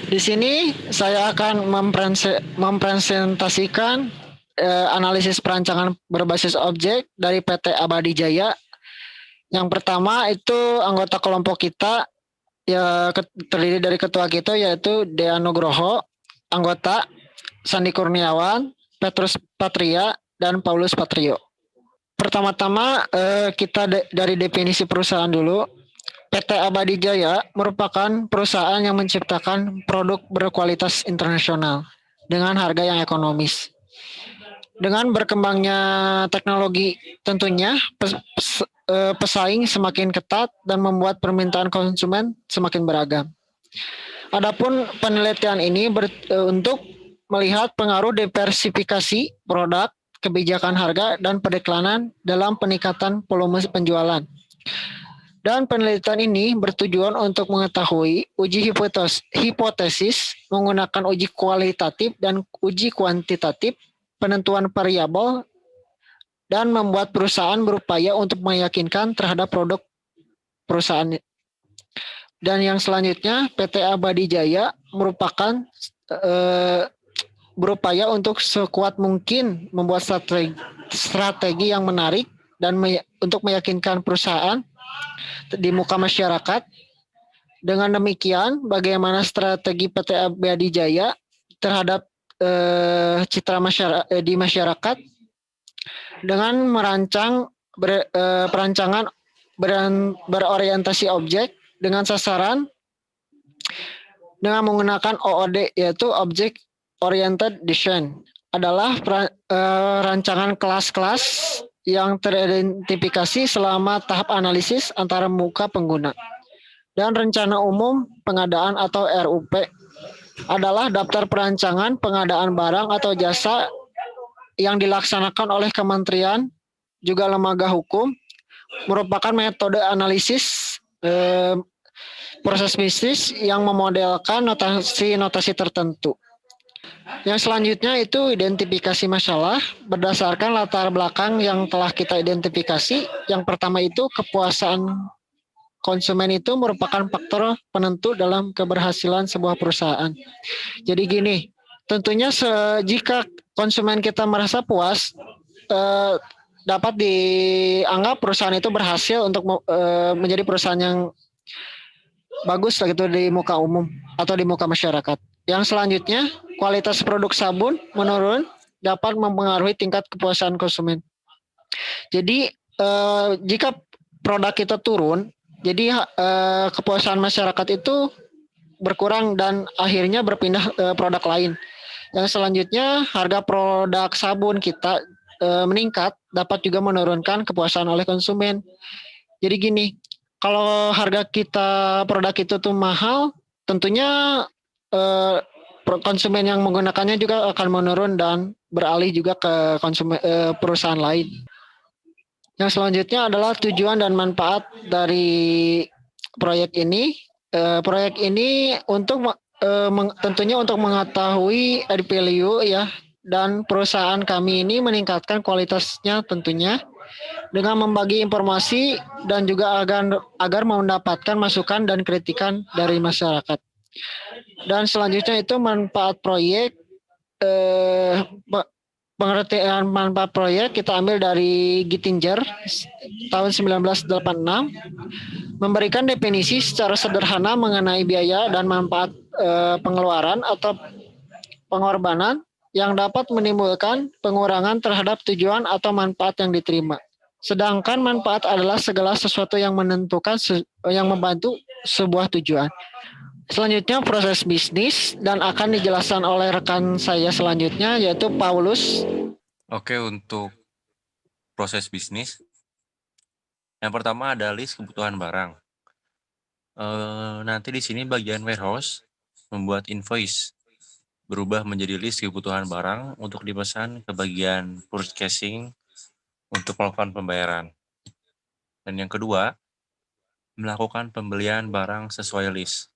Di sini saya akan mempresentasikan analisis perancangan berbasis objek dari PT Abadi Jaya. Yang pertama itu anggota kelompok kita ya terdiri dari ketua kita yaitu Dea Nugroho, anggota Sandi Kurniawan, Petrus Patria, dan Paulus Patrio. Pertama-tama kita dari definisi perusahaan dulu. PT Abadi Jaya merupakan perusahaan yang menciptakan produk berkualitas internasional dengan harga yang ekonomis. Dengan berkembangnya teknologi tentunya pesaing semakin ketat dan membuat permintaan konsumen semakin beragam. Adapun penelitian ini untuk melihat pengaruh diversifikasi produk, kebijakan harga, dan pendeklanan dalam peningkatan volume penjualan. Dan penelitian ini bertujuan untuk mengetahui uji hipotesis menggunakan uji kualitatif dan uji kuantitatif, penentuan variabel, dan membuat perusahaan berupaya untuk meyakinkan terhadap produk perusahaan. Dan yang selanjutnya PT Abadi Jaya merupakan berupaya untuk sekuat mungkin membuat strategi yang menarik dan untuk meyakinkan perusahaan di muka masyarakat. Dengan demikian, bagaimana strategi PT Abadi Jaya terhadap citra di masyarakat dengan merancang perancangan berorientasi objek dengan sasaran dengan menggunakan OOD yaitu Object Oriented Design adalah rancangan kelas-kelas yang teridentifikasi selama tahap analisis antara muka pengguna. Dan rencana umum pengadaan atau RUP adalah daftar perancangan pengadaan barang atau jasa yang dilaksanakan oleh kementerian juga lembaga hukum, merupakan metode analisis proses bisnis yang memodelkan notasi tertentu. Yang selanjutnya itu identifikasi masalah berdasarkan latar belakang yang telah kita identifikasi. Yang pertama itu kepuasan konsumen itu merupakan faktor penentu dalam keberhasilan sebuah perusahaan. Jadi gini, tentunya jika konsumen kita merasa puas, dapat dianggap perusahaan itu berhasil untuk menjadi perusahaan yang bagus gitu di muka umum atau di muka masyarakat. Yang selanjutnya, kualitas produk sabun menurun dapat mempengaruhi tingkat kepuasan konsumen. Jadi jika produk kita turun, jadi kepuasan masyarakat itu berkurang dan akhirnya berpindah produk lain. Yang selanjutnya, harga produk sabun kita meningkat dapat juga menurunkan kepuasan oleh konsumen. Jadi gini, kalau harga produk itu tuh mahal, tentunya konsumen yang menggunakannya juga akan menurun dan beralih juga ke perusahaan lain. Yang selanjutnya adalah tujuan dan manfaat dari proyek ini. Proyek ini untuk tentunya untuk mengetahui add value ya, dan perusahaan kami ini meningkatkan kualitasnya tentunya dengan membagi informasi dan juga agar mendapatkan masukan dan kritikan dari masyarakat. Dan selanjutnya itu manfaat proyek. Pengertian manfaat proyek kita ambil dari Gittinger tahun 1986, memberikan definisi secara sederhana mengenai biaya dan manfaat pengeluaran atau pengorbanan yang dapat menimbulkan pengurangan terhadap tujuan atau manfaat yang diterima. Sedangkan manfaat adalah segala sesuatu yang menentukan yang membantu sebuah tujuan. Selanjutnya proses bisnis dan akan dijelaskan oleh rekan saya selanjutnya yaitu Paulus. Oke, untuk proses bisnis, yang pertama ada list kebutuhan barang. Nanti di sini bagian warehouse membuat invoice, berubah menjadi list kebutuhan barang untuk dipesan ke bagian purchasing untuk melakukan pembayaran. Dan yang kedua, melakukan pembelian barang sesuai list.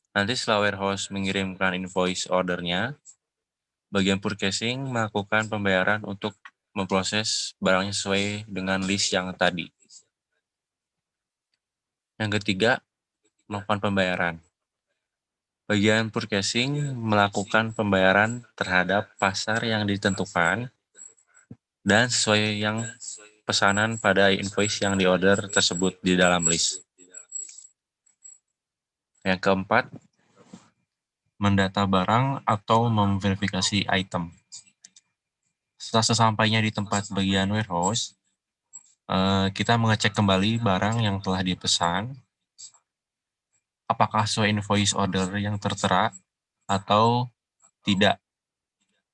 Nanti setelah warehouse mengirimkan invoice ordernya, bagian purchasing melakukan pembayaran untuk memproses barangnya sesuai dengan list yang tadi. Yang ketiga, melakukan pembayaran. Bagian purchasing melakukan pembayaran terhadap pasar yang ditentukan dan sesuai yang pesanan pada invoice yang diorder tersebut di dalam list. Yang keempat, mendata barang atau memverifikasi item. Setelah sesampainya di tempat bagian warehouse, kita mengecek kembali barang yang telah dipesan, apakah sesuai invoice order yang tertera atau tidak,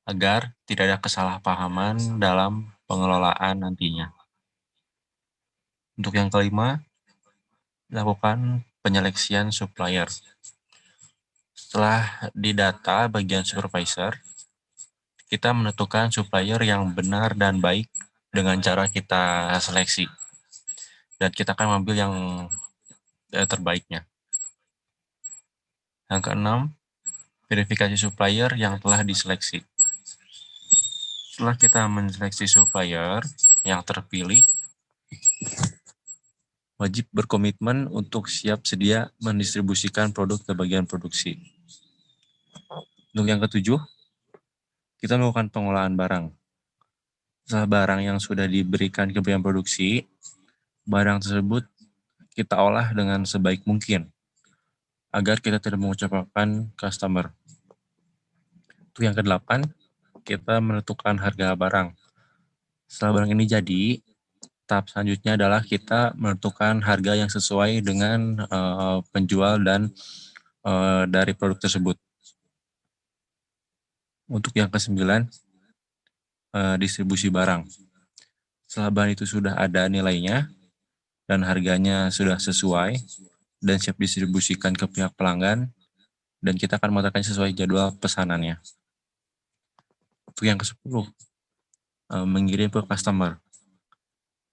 agar tidak ada kesalahpahaman dalam pengelolaan nantinya. Untuk yang kelima, lakukan penyeleksian supplier. Setelah didata bagian supervisor, kita menentukan supplier yang benar dan baik dengan cara kita seleksi. Dan kita akan mengambil yang terbaiknya. Yang keenam, verifikasi supplier yang telah diseleksi. Setelah kita menseleksi supplier yang terpilih, wajib berkomitmen untuk siap sedia mendistribusikan produk ke bagian produksi. Untuk yang ketujuh, kita melakukan pengolahan barang. Setelah barang yang sudah diberikan ke bagian produksi, barang tersebut kita olah dengan sebaik mungkin agar kita tidak mengecewakan customer. Untuk yang kedelapan, kita menentukan harga barang. Setelah barang ini jadi, tahap selanjutnya adalah kita menentukan harga yang sesuai dengan penjual dan dari produk tersebut. Untuk yang kesembilan, distribusi barang. Setelah barang itu sudah ada nilainya dan harganya sudah sesuai dan siap distribusikan ke pihak pelanggan, dan kita akan mengatakan sesuai jadwal pesanannya. Untuk yang ke-10, mengirim ke customer.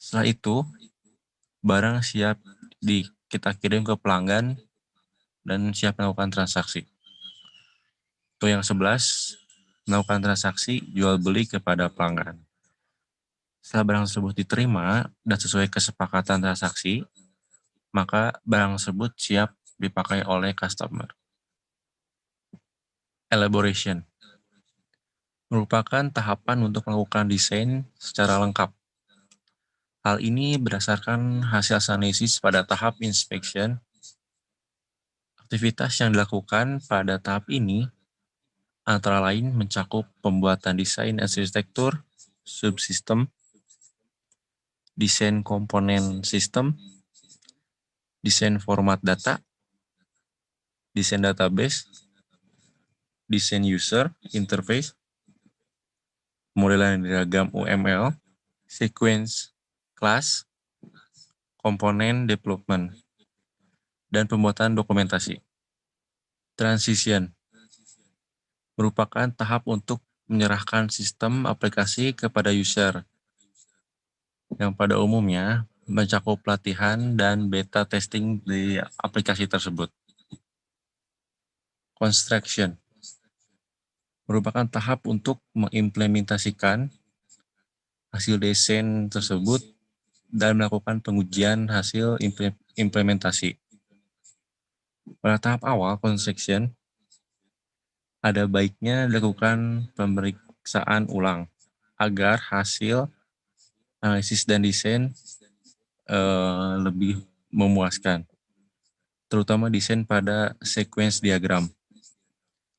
Setelah itu, barang siap kita kirim ke pelanggan dan siap melakukan transaksi. Untuk yang 11, melakukan transaksi jual beli kepada pelanggan. Setelah barang tersebut diterima dan sesuai kesepakatan transaksi, maka barang tersebut siap dipakai oleh customer. Elaboration merupakan tahapan untuk melakukan desain secara lengkap. Hal ini berdasarkan hasil analisis pada tahap inspection. Aktivitas yang dilakukan pada tahap ini antara lain mencakup pembuatan desain arsitektur, subsistem, desain komponen sistem, desain format data, desain database, desain user interface, modelan diagram UML, sequence class, komponen development, dan pembuatan dokumentasi. Transition merupakan tahap untuk menyerahkan sistem aplikasi kepada user, yang pada umumnya mencakup pelatihan dan beta testing di aplikasi tersebut. Construction merupakan tahap untuk mengimplementasikan hasil desain tersebut dan melakukan pengujian hasil implementasi. Pada tahap awal construction, ada baiknya dilakukan pemeriksaan ulang agar hasil analisis dan desain lebih memuaskan, terutama desain pada sequence diagram,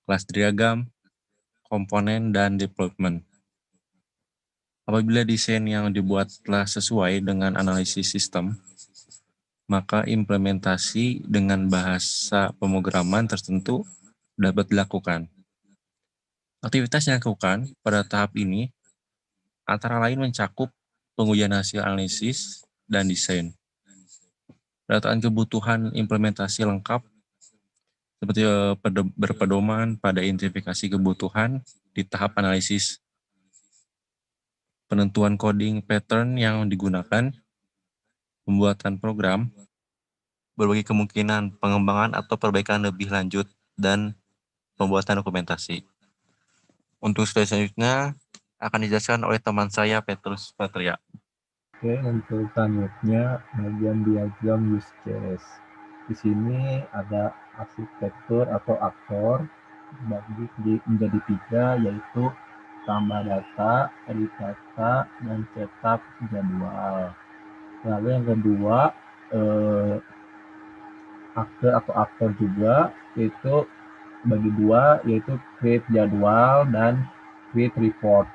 class diagram, komponen, dan development. Apabila desain yang dibuat telah sesuai dengan analisis sistem, maka implementasi dengan bahasa pemrograman tertentu dapat dilakukan. Aktivitas yang dilakukan pada tahap ini antara lain mencakup pengujian hasil analisis dan desain, pendataan kebutuhan implementasi lengkap seperti berpedoman pada identifikasi kebutuhan di tahap analisis, penentuan coding pattern yang digunakan, pembuatan program, berbagai kemungkinan pengembangan atau perbaikan lebih lanjut, dan pembuatan dokumentasi. Untuk slide selanjutnya akan dijelaskan oleh teman saya Petrus Patria. Oke, untuk selanjutnya bagian diagram use case. Di sini ada arsitektur atau aktor dibagi menjadi 3, yaitu tambah data, edit data, dan cetak jadwal. Lalu yang kedua, akte atau aktor juga, yaitu bagi 2, yaitu create jadwal dan create report.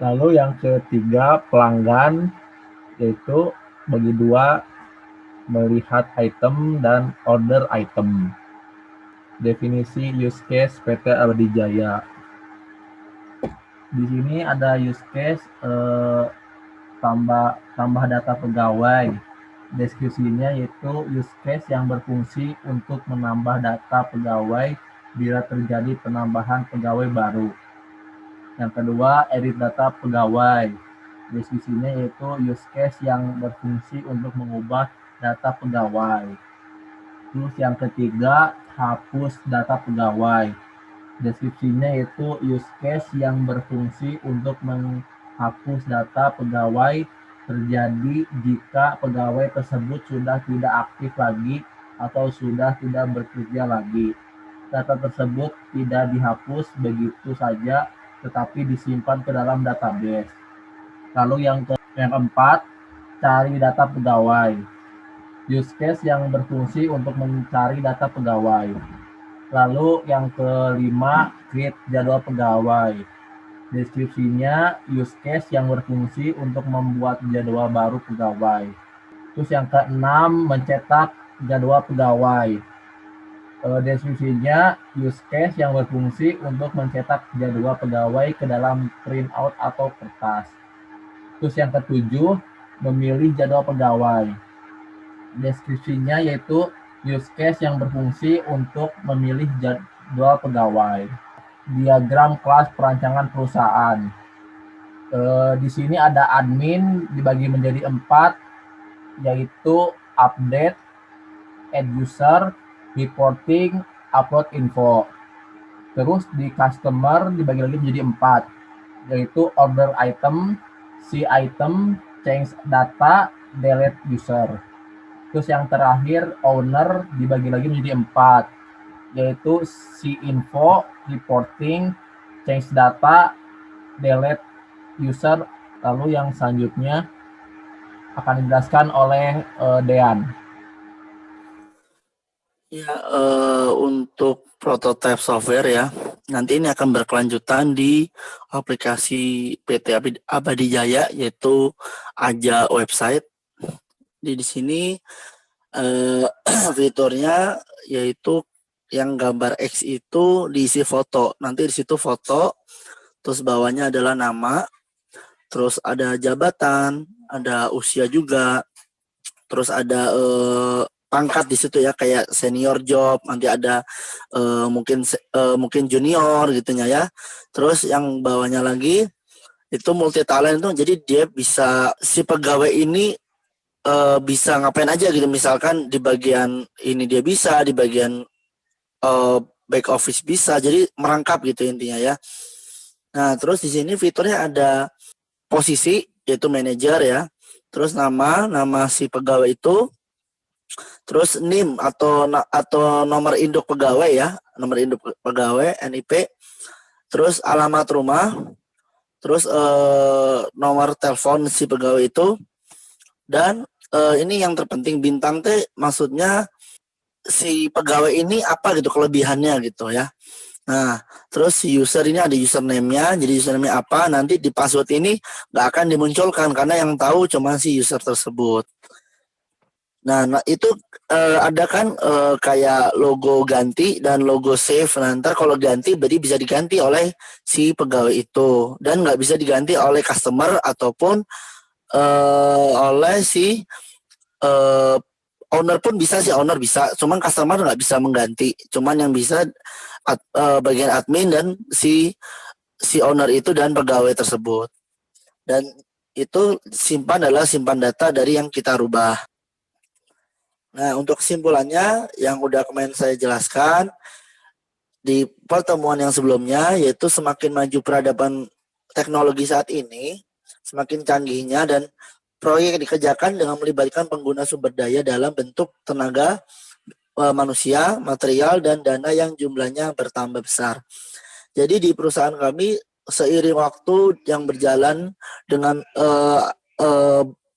Lalu yang ketiga, pelanggan, yaitu bagi 2, melihat item dan order item. Definisi use case PT Abadi Jaya. Di sini ada use case tambah data pegawai. Deskripsinya yaitu use case yang berfungsi untuk menambah data pegawai bila terjadi penambahan pegawai baru. Yang kedua, edit data pegawai. Deskripsinya yaitu use case yang berfungsi untuk mengubah data pegawai. Terus yang ketiga, hapus data pegawai. Deskripsinya yaitu use case yang berfungsi untuk menghapus data pegawai terjadi jika pegawai tersebut sudah tidak aktif lagi atau sudah tidak bekerja lagi. Data tersebut tidak dihapus begitu saja, tetapi disimpan ke dalam database. Lalu yang keempat, cari data pegawai. Use case yang berfungsi untuk mencari data pegawai. Lalu yang kelima, create jadwal pegawai. Deskripsinya use case yang berfungsi untuk membuat jadwal baru pegawai. Terus yang keenam, mencetak jadwal pegawai. Deskripsinya use case yang berfungsi untuk mencetak jadwal pegawai ke dalam printout atau kertas. Terus yang ketujuh, memilih jadwal pegawai. Deskripsinya yaitu use case yang berfungsi untuk memilih jadwal pegawai. Diagram kelas perancangan perusahaan. Di sini ada admin dibagi menjadi 4, yaitu update, add user, reporting, upload info. Terus di customer dibagi lagi menjadi 4, yaitu order item, see item, change data, delete user. Terus yang terakhir, owner dibagi lagi menjadi 4, yaitu see info, reporting, change data, delete user. Lalu yang selanjutnya akan dijelaskan oleh Dean. Ya, untuk prototype software ya, nanti ini akan berkelanjutan di aplikasi PT Abadi Jaya, yaitu Aja website. Di sini fiturnya yaitu yang gambar X itu diisi foto. Nanti di situ foto, terus bawahnya adalah nama, terus ada jabatan, ada usia juga, terus ada pangkat di situ ya, kayak senior job, nanti ada mungkin junior gitunya ya. Terus yang bawahnya lagi itu multi talent tuh, jadi dia bisa, si pegawai ini bisa ngapain aja gitu. Misalkan di bagian ini dia bisa, di bagian back office bisa, jadi merangkap gitu intinya ya. Nah, terus di sini fiturnya ada posisi, yaitu manajer ya. Terus nama si pegawai itu, terus NIM atau nomor induk pegawai ya, nomor induk pegawai NIP, terus alamat rumah, terus nomor telepon si pegawai itu, dan ini yang terpenting, bintang teh maksudnya si pegawai ini apa gitu kelebihannya gitu ya. Nah, terus si user ini ada username-nya, jadi username-nya apa, nanti di password ini nggak akan dimunculkan karena yang tahu cuma si user tersebut. Nah itu ada kan kayak logo ganti dan logo save. Nah, ntar kalau ganti berarti bisa diganti oleh si pegawai itu dan nggak bisa diganti oleh customer ataupun oleh si owner pun bisa, si owner bisa, cuman customer nggak bisa mengganti, cuman yang bisa bagian admin dan si owner itu dan pegawai tersebut. Dan itu adalah simpan data dari yang kita rubah. Nah, untuk kesimpulannya yang udah kemarin saya jelaskan di pertemuan yang sebelumnya, yaitu semakin maju peradaban teknologi saat ini, semakin canggihnya dan proyek dikerjakan dengan melibatkan pengguna sumber daya dalam bentuk tenaga manusia, material, dan dana yang jumlahnya bertambah besar. Jadi di perusahaan kami seiring waktu yang berjalan dengan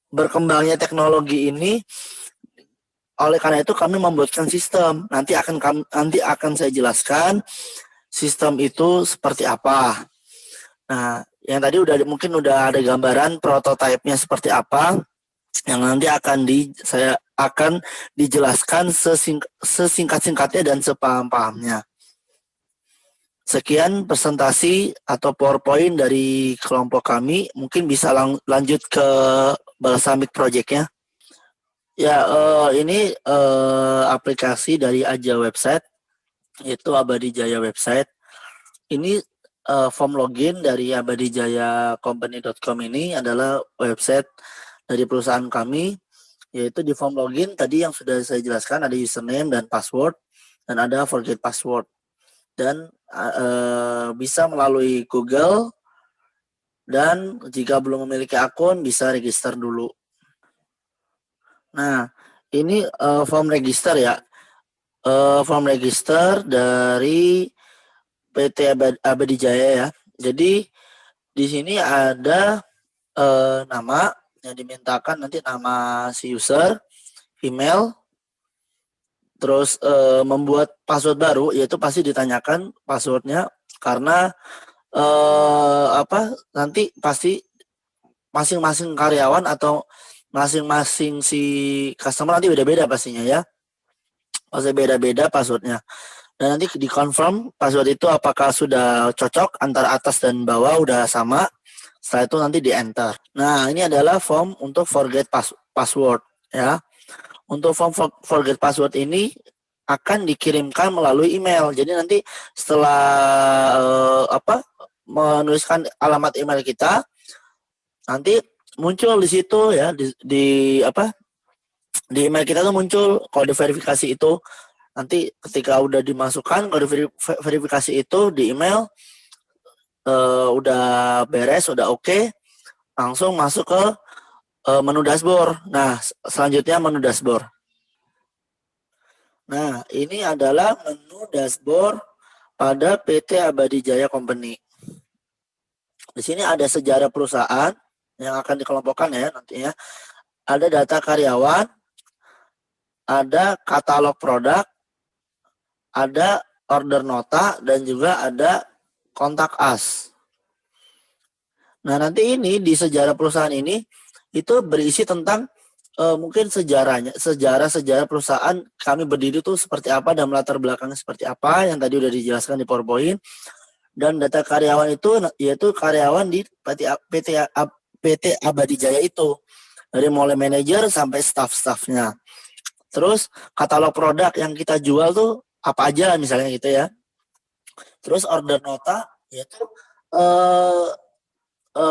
berkembangnya teknologi ini, oleh karena itu kami membuatkan sistem. Nanti akan saya jelaskan sistem itu seperti apa. Nah, yang tadi mungkin udah ada gambaran prototipenya seperti apa, yang nanti saya akan dijelaskan sesingkat-singkatnya dan sepaham-pahamnya. Sekian presentasi atau PowerPoint dari kelompok kami. Mungkin bisa lanjut ke Balsamic Project-nya. Ya, ini aplikasi dari Aja Website, yaitu Abadijaya Website. Ini form login dari abadijayacompany.com ini adalah website dari perusahaan kami, yaitu di form login tadi yang sudah saya jelaskan ada username dan password, dan ada forget password. Dan bisa melalui Google, dan jika belum memiliki akun bisa register dulu. Nah, ini form register ya. Form register dari PT Abadijaya ya. Jadi di sini ada nama yang dimintakan, nanti nama si user, email, terus membuat password baru, yaitu pasti ditanyakan passwordnya karena nanti pasti masing-masing karyawan atau masing-masing si customer nanti beda-beda pastinya ya. Pasti beda-beda passwordnya. Dan nanti dikonfirm password itu apakah sudah cocok antara atas dan bawah, udah sama. Setelah itu nanti di enter. Nah, ini adalah form untuk forget password ya. Untuk form forget password ini akan dikirimkan melalui email. Jadi nanti setelah menuliskan alamat email kita, nanti muncul di situ ya, di email kita tuh muncul kode verifikasi itu. Nanti ketika udah dimasukkan kode verifikasi itu di email, udah beres, udah oke, langsung masuk ke menu dashboard. Nah, selanjutnya menu dashboard. Nah, ini adalah menu dashboard pada PT Abadijaya Company. Di sini ada sejarah perusahaan yang akan dikelompokkan ya nantinya. Ada data karyawan, ada katalog produk, ada order nota, dan juga ada kontak us. Nah, nanti ini di sejarah perusahaan ini itu berisi tentang mungkin sejarah perusahaan kami berdiri itu seperti apa dan latar belakangnya seperti apa yang tadi udah dijelaskan di PowerPoint. Dan data karyawan itu yaitu karyawan di PT Abadijaya itu, dari mulai manajer sampai staff-staffnya. Terus katalog produk yang kita jual tuh apa aja misalnya gitu ya. Terus order nota yaitu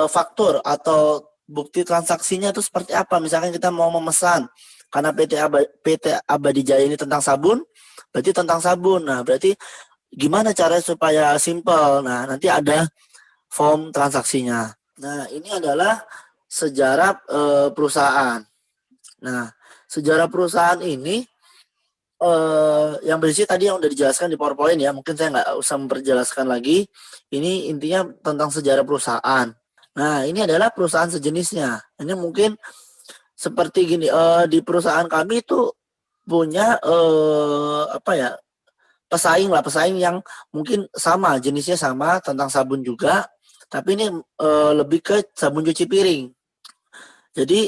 faktur atau bukti transaksinya itu seperti apa. Misalkan kita mau memesan, karena PT Abadijaya ini tentang sabun, berarti tentang sabun. Nah, berarti gimana caranya supaya simple. Nah, nanti ada form transaksinya. Nah, ini adalah sejarah perusahaan. Nah, sejarah perusahaan ini yang berisi tadi yang udah dijelaskan di PowerPoint ya. Mungkin saya nggak usah memperjelaskan lagi. Ini intinya tentang sejarah perusahaan. Nah, ini adalah perusahaan sejenisnya. Ini mungkin seperti gini, di perusahaan kami itu punya pesaing yang mungkin sama, jenisnya sama, tentang sabun juga, tapi ini lebih ke sabun cuci piring. Jadi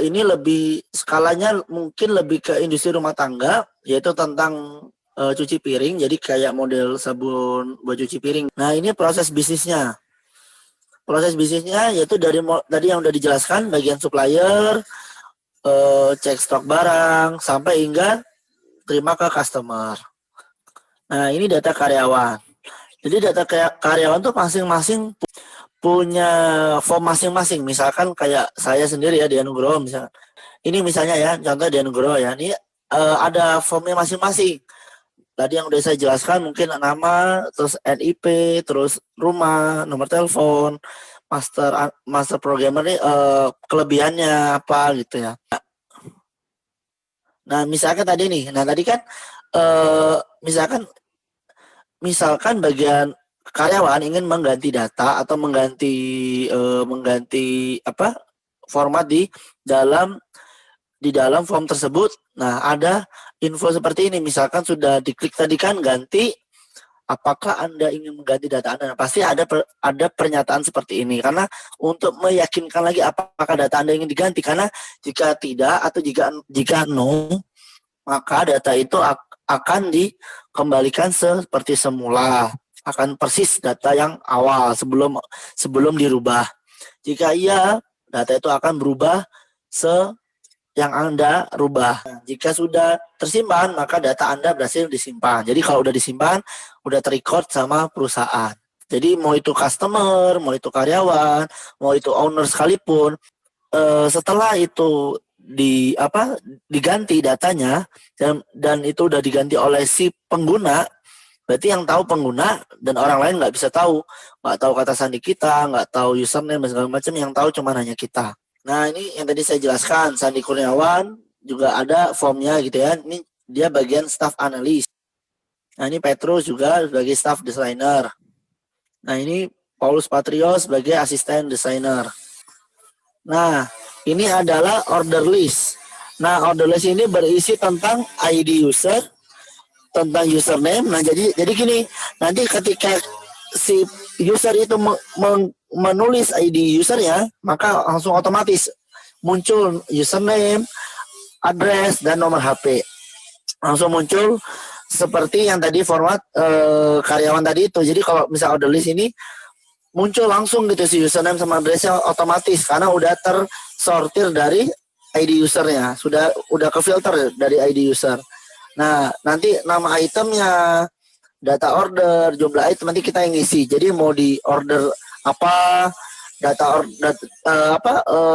ini lebih skalanya mungkin lebih ke industri rumah tangga, yaitu tentang cuci piring, jadi kayak model sabun buat cuci piring. Nah, ini proses bisnisnya. Proses bisnisnya yaitu dari tadi yang udah dijelaskan, bagian supplier, cek stok barang, sampai hingga terima ke customer. Nah, ini data karyawan. Jadi data karyawan tuh masing-masing punya form masing-masing. Misalkan kayak saya sendiri ya di Anugroho misalkan. Ini misalnya ya, contoh di Anugroho ya. Ini ada formnya masing-masing. Tadi yang udah saya jelaskan mungkin nama, terus NIP, terus rumah, nomor telepon, master programmer nih kelebihannya apa gitu ya. Nah, misalkan tadi nih. Nah, tadi kan misalkan bagian karyawan ingin mengganti data atau mengganti apa format dalam di dalam form tersebut. Nah, ada info seperti ini. Misalkan sudah diklik tadi kan ganti, apakah Anda ingin mengganti data Anda? Nah, pasti ada pernyataan seperti ini karena untuk meyakinkan lagi apakah data Anda ingin diganti, karena jika tidak atau jika no, maka data itu akan dikembalikan seperti semula, akan persis data yang awal sebelum dirubah. Jika iya, data itu akan berubah yang Anda rubah. Jika sudah tersimpan, maka data Anda berhasil disimpan. Jadi kalau udah disimpan, udah terrecord sama perusahaan. Jadi mau itu customer, mau itu karyawan, mau itu owner sekalipun, setelah itu diganti datanya dan itu udah diganti oleh si pengguna, berarti yang tahu pengguna dan orang lain nggak bisa tahu, nggak tahu kata sandi kita, nggak tahu username dan segala macam, yang tahu cuma hanya kita. Nah, ini yang tadi saya jelaskan, Sandi Kurniawan juga ada formnya gitu ya. Ini dia bagian staff analis. Nah, ini Petrus juga sebagai staff designer. Nah, ini Paulus Patrio sebagai asisten designer. Nah, ini adalah order list. Nah, order list ini berisi tentang ID user, tentang username. Nah, jadi gini, nanti ketika si user itu menulis ID usernya, maka langsung otomatis muncul username, address, dan nomor HP. Langsung muncul seperti yang tadi format karyawan tadi itu. Jadi kalau misal order list ini muncul langsung gitu si username sama addressnya otomatis karena udah tersortir dari ID usernya, udah kefilter dari ID user. Nah, nanti nama itemnya, data order, jumlah item nanti kita yang ngisi. Jadi mau di order apa,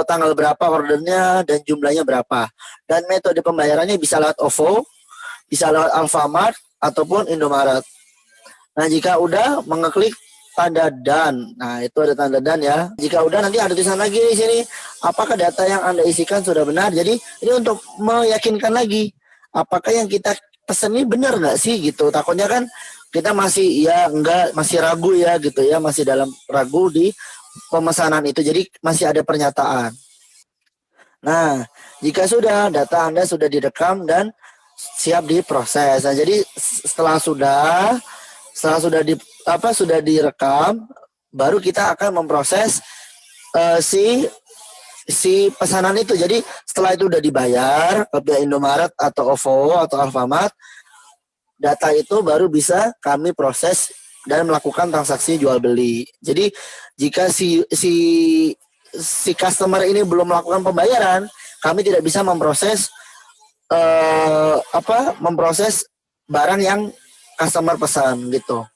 tanggal berapa ordernya dan jumlahnya berapa. Dan metode pembayarannya bisa lewat OVO, bisa lewat Alfamart ataupun Indomaret. Nah, jika udah mengeklik tanda dan, nah itu ada tanda dan ya. Jika udah nanti ada tulisan lagi di sini, apakah data yang Anda isikan sudah benar. Jadi ini untuk meyakinkan lagi apakah yang kita pesen ini benar nggak sih gitu. Takutnya kan kita masih masih ragu ya gitu ya, masih dalam ragu di pemesanan itu. Jadi masih ada pernyataan. Nah, jika sudah data Anda sudah direkam dan siap diproses. Nah, jadi setelah sudah direkam, baru kita akan memproses si pesanan itu. Jadi setelah itu udah dibayar ke pihak Indomaret atau OVO atau Alfamart, data itu baru bisa kami proses dan melakukan transaksi jual beli. Jadi jika si customer ini belum melakukan pembayaran, kami tidak bisa memproses barang yang customer pesan gitu.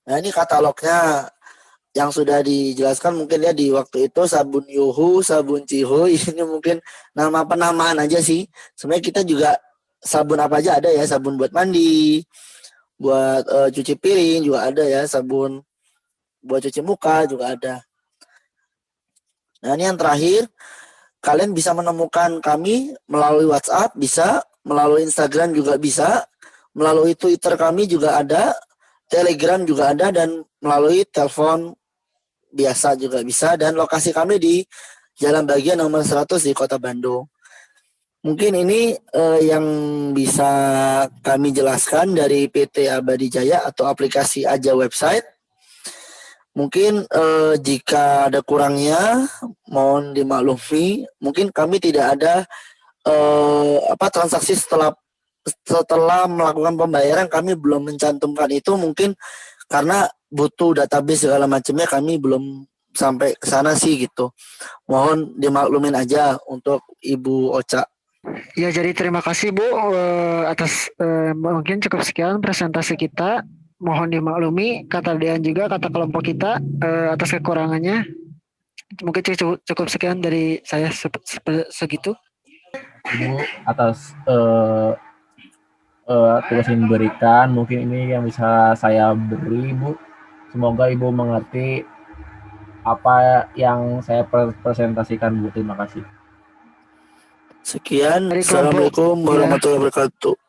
Nah, ini katalognya yang sudah dijelaskan mungkin ya di waktu itu, sabun Yuhu, sabun Cihuy, ini mungkin nama penamaan aja sih. Sebenarnya kita juga sabun apa aja ada ya, sabun buat mandi, buat cuci piring juga ada ya, sabun buat cuci muka juga ada. Nah, ini yang terakhir, kalian bisa menemukan kami melalui WhatsApp, bisa, melalui Instagram juga bisa, melalui Twitter kami juga ada, Telegram juga ada, dan melalui telepon biasa juga bisa, dan lokasi kami di Jalan Bagian nomor 100 di Kota Bandung. Mungkin ini yang bisa kami jelaskan dari PT Abadi Jaya atau aplikasi Aja website. Mungkin jika ada kurangnya mohon dimaklumi. Mungkin kami tidak ada transaksi setelah melakukan pembayaran, kami belum mencantumkan itu, mungkin karena butuh database segala macamnya, kami belum sampai ke sana sih gitu. Mohon dimaklumin aja untuk Ibu Ocha. Ya, jadi terima kasih Bu atas mungkin cukup sekian presentasi kita. Mohon dimaklumi kata Dean juga, kata kelompok kita atas kekurangannya. Mungkin cukup sekian dari saya segitu. Ibu atas tugas yang diberikan, mungkin ini yang bisa saya beri, Bu. Semoga Ibu mengerti apa yang saya presentasikan, Bu. Terima kasih. Sekian. Dari kelompok, Assalamualaikum ya. warahmatullahi wabarakatuh.